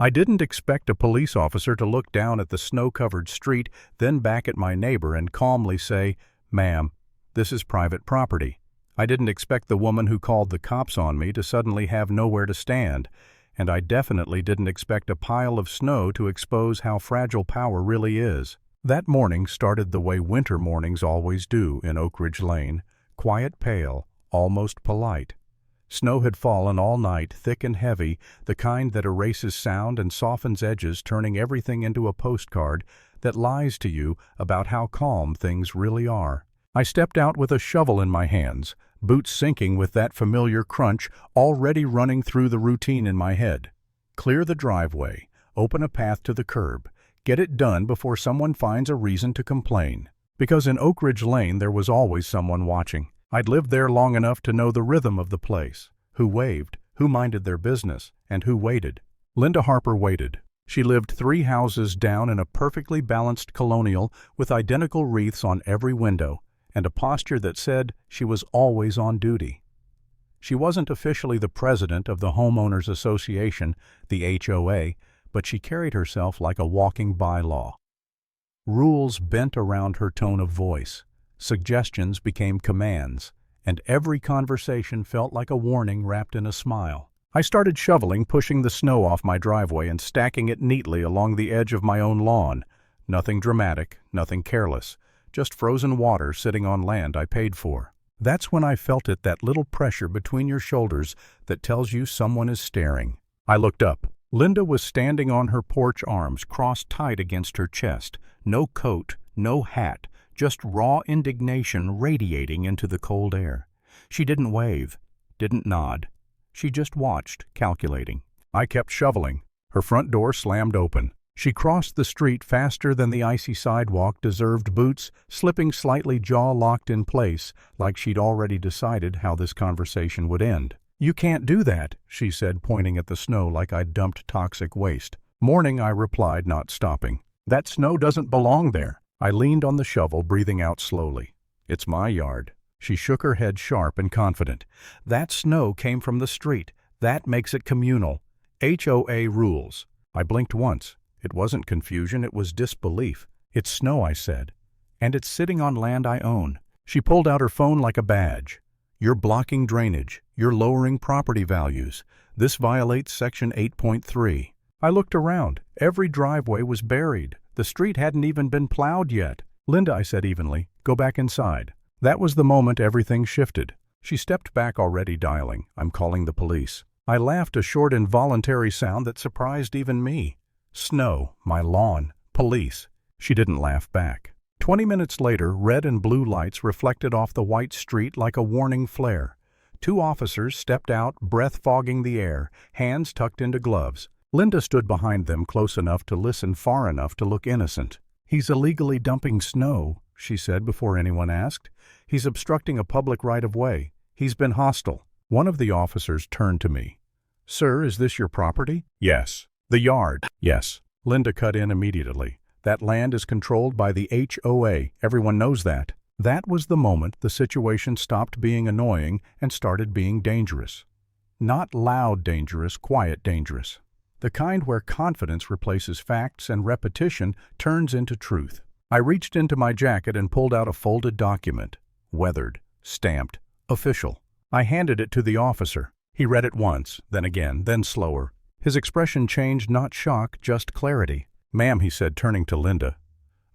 I didn't expect a police officer to look down at the snow-covered street, then back at my neighbor and calmly say, "Ma'am, this is private property." I didn't expect the woman who called the cops on me to suddenly have nowhere to stand, and I definitely didn't expect a pile of snow to expose how fragile power really is. That morning started the way winter mornings always do in Oak Ridge Lane, quiet, pale, almost polite. Snow had fallen all night, thick and heavy, the kind that erases sound and softens edges, turning everything into a postcard that lies to you about how calm things really are. I stepped out with a shovel in my hands, boots sinking with that familiar crunch already running through the routine in my head. Clear the driveway, open a path to the curb, get it done before someone finds a reason to complain. Because in Oak Ridge Lane there was always someone watching. I'd lived there long enough to know the rhythm of the place, who waved, who minded their business, and who waited. Linda Harper waited. She lived 3 houses down in a perfectly balanced colonial with identical wreaths on every window, and a posture that said she was always on duty. She wasn't officially the president of the Homeowners Association, the HOA, but she carried herself like a walking bylaw. Rules bent around her tone of voice. Suggestions became commands, and every conversation felt like a warning wrapped in a smile. I started shoveling, pushing the snow off my driveway and stacking it neatly along the edge of my own lawn. Nothing dramatic, nothing careless, just frozen water sitting on land I paid for. That's when I felt it, that little pressure between your shoulders that tells you someone is staring. I looked up. Linda was standing on her porch, arms crossed tight against her chest. No coat, no hat, just raw indignation radiating into the cold air. She didn't wave, didn't nod. She just watched, calculating. I kept shoveling. Her front door slammed open. She crossed the street faster than the icy sidewalk deserved, boots slipping slightly, jaw locked in place, like she'd already decided how this conversation would end. "You can't do that," she said, pointing at the snow like I'd dumped toxic waste. "Morning," I replied, not stopping. "That snow doesn't belong there." I leaned on the shovel, breathing out slowly. "It's my yard." She shook her head, sharp and confident. "That snow came from the street. That makes it communal. HOA rules." I blinked once. It wasn't confusion, it was disbelief. "It's snow," I said. "And it's sitting on land I own." She pulled out her phone like a badge. "You're blocking drainage. You're lowering property values. This violates Section 8.3. I looked around. Every driveway was buried. The street hadn't even been plowed yet. "Linda," I said evenly, "go back inside." That was the moment everything shifted. She stepped back, already dialing. "I'm calling the police." I laughed, a short, involuntary sound that surprised even me. Snow, my lawn, police. She didn't laugh back. 20 minutes later, red and blue lights reflected off the white street like a warning flare. 2 officers stepped out, breath fogging the air, hands tucked into gloves. Linda stood behind them, close enough to listen, far enough to look innocent. "He's illegally dumping snow," she said before anyone asked. "He's obstructing a public right-of-way. He's been hostile." One of the officers turned to me. "Sir, is this your property?" "Yes." "The yard?" "Yes." Linda cut in immediately. "That land is controlled by the HOA. Everyone knows that." That was the moment the situation stopped being annoying and started being dangerous. Not loud dangerous, quiet dangerous. The kind where confidence replaces facts and repetition turns into truth. I reached into my jacket and pulled out a folded document. Weathered, stamped, official. I handed it to the officer. He read it once, then again, then slower. His expression changed, not shock, just clarity. "Ma'am," he said, turning to Linda,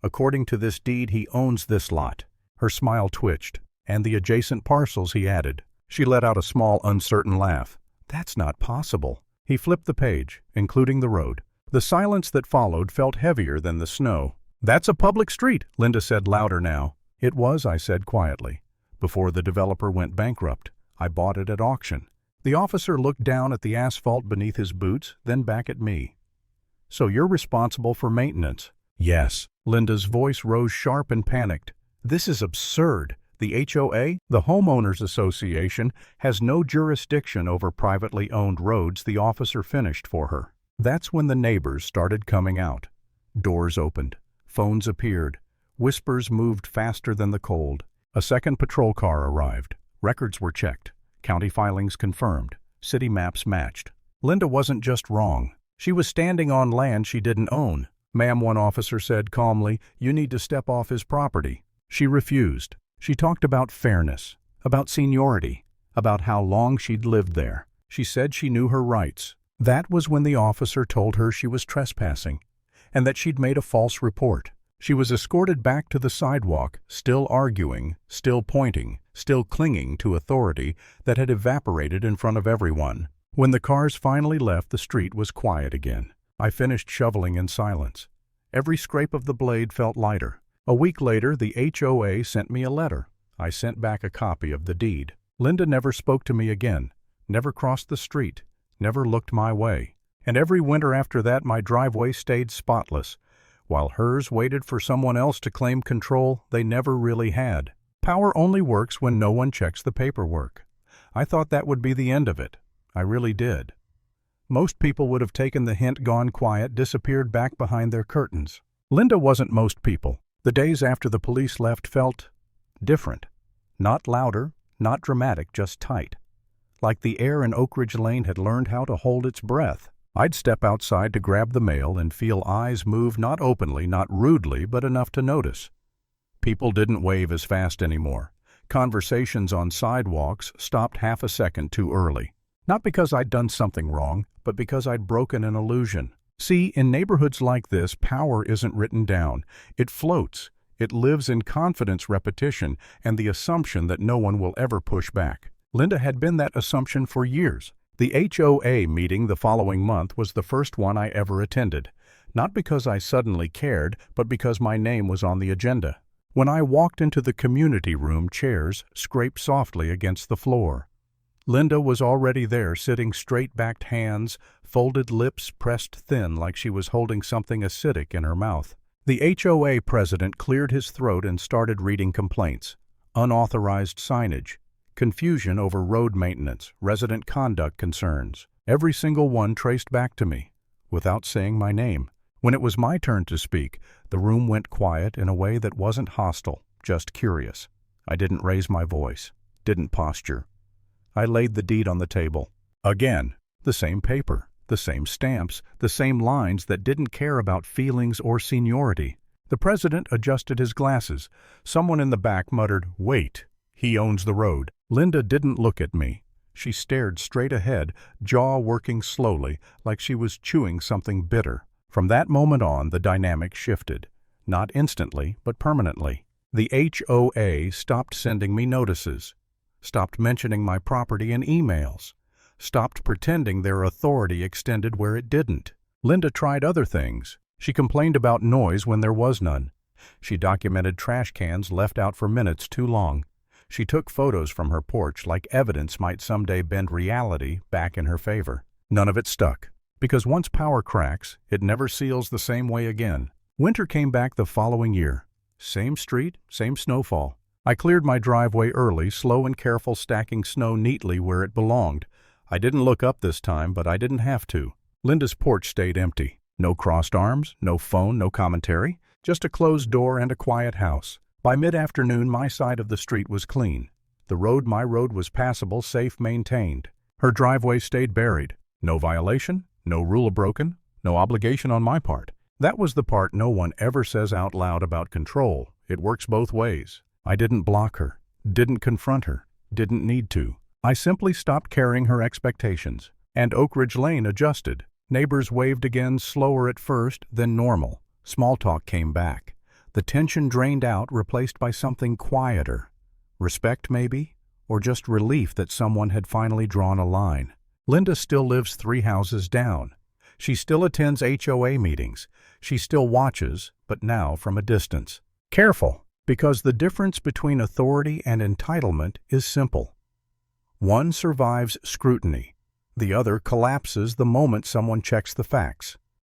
"according to this deed, he owns this lot." Her smile twitched. "And the adjacent parcels," he added. She let out a small, uncertain laugh. "That's not possible." He flipped the page, including the road. The silence that followed felt heavier than the snow. "That's a public street," Linda said, louder now. "It was," I said quietly. "Before the developer went bankrupt. I bought it at auction." The officer looked down at the asphalt beneath his boots, then back at me. "So you're responsible for maintenance?" "Yes." Linda's voice rose sharp and panicked. "This is absurd. The HOA, the Homeowners Association, has no jurisdiction over privately owned roads," the officer finished for her. That's when the neighbors started coming out. Doors opened. Phones appeared. Whispers moved faster than the cold. A second patrol car arrived. Records were checked. County filings confirmed. City maps matched. Linda wasn't just wrong. She was standing on land she didn't own. "Ma'am," one officer said calmly, "you need to step off his property." She refused. She talked about fairness, about seniority, about how long she'd lived there. She said she knew her rights. That was when the officer told her she was trespassing and that she'd made a false report. She was escorted back to the sidewalk, still arguing, still pointing, still clinging to authority that had evaporated in front of everyone. When the cars finally left, the street was quiet again. I finished shoveling in silence. Every scrape of the blade felt lighter. A week later, the HOA sent me a letter. I sent back a copy of the deed. Linda never spoke to me again, never crossed the street, never looked my way. And every winter after that, my driveway stayed spotless. While hers waited for someone else to claim control they never really had. Power only works when no one checks the paperwork. I thought that would be the end of it. I really did. Most people would have taken the hint, gone quiet, disappeared back behind their curtains. Linda wasn't most people. The days after the police left felt different. Not louder, not dramatic, just tight. Like the air in Oak Ridge Lane had learned how to hold its breath. I'd step outside to grab the mail and feel eyes move, not openly, not rudely, but enough to notice. People didn't wave as fast anymore. Conversations on sidewalks stopped half a second too early. Not because I'd done something wrong, but because I'd broken an illusion. See, in neighborhoods like this, power isn't written down. It floats. It lives in confidence, repetition, and the assumption that no one will ever push back. Linda had been that assumption for years. The HOA meeting the following month was the first one I ever attended. Not because I suddenly cared, but because my name was on the agenda. When I walked into the community room, chairs scraped softly against the floor. Linda was already there, sitting, straight-backed hands, folded lips pressed thin like she was holding something acidic in her mouth. The HOA president cleared his throat and started reading complaints. Unauthorized signage, confusion over road maintenance, resident conduct concerns. Every single one traced back to me, without saying my name. When it was my turn to speak, the room went quiet in a way that wasn't hostile, just curious. I didn't raise my voice, didn't posture. I laid the deed on the table. Again, the same paper, the same stamps, the same lines that didn't care about feelings or seniority. The president adjusted his glasses. Someone in the back muttered, "Wait, he owns the road." Linda didn't look at me. She stared straight ahead, jaw working slowly, like she was chewing something bitter. From that moment on, the dynamic shifted. Not instantly, but permanently. The HOA stopped sending me notices, stopped mentioning my property in emails, stopped pretending their authority extended where it didn't. Linda tried other things. She complained about noise when there was none. She documented trash cans left out for minutes too long. She took photos from her porch like evidence might someday bend reality back in her favor. None of it stuck, because once power cracks, it never seals the same way again. Winter came back the following year. Same street, same snowfall. I cleared my driveway early, slow and careful, stacking snow neatly where it belonged. I didn't look up this time, but I didn't have to. Linda's porch stayed empty. No crossed arms, no phone, no commentary. Just a closed door and a quiet house. By mid-afternoon, my side of the street was clean. My road was passable, safe, maintained. Her driveway stayed buried. No violation, no rule broken, no obligation on my part. That was the part no one ever says out loud about control. It works both ways. I didn't block her, didn't confront her, didn't need to. I simply stopped carrying her expectations. And Oak Ridge Lane adjusted. Neighbors waved again, slower at first, then normal. Small talk came back. The tension drained out, replaced by something quieter. Respect, maybe? Or just relief that someone had finally drawn a line. Linda still lives 3 houses down. She still attends HOA meetings. She still watches, but now from a distance. Careful, because the difference between authority and entitlement is simple. One survives scrutiny. The other collapses the moment someone checks the facts.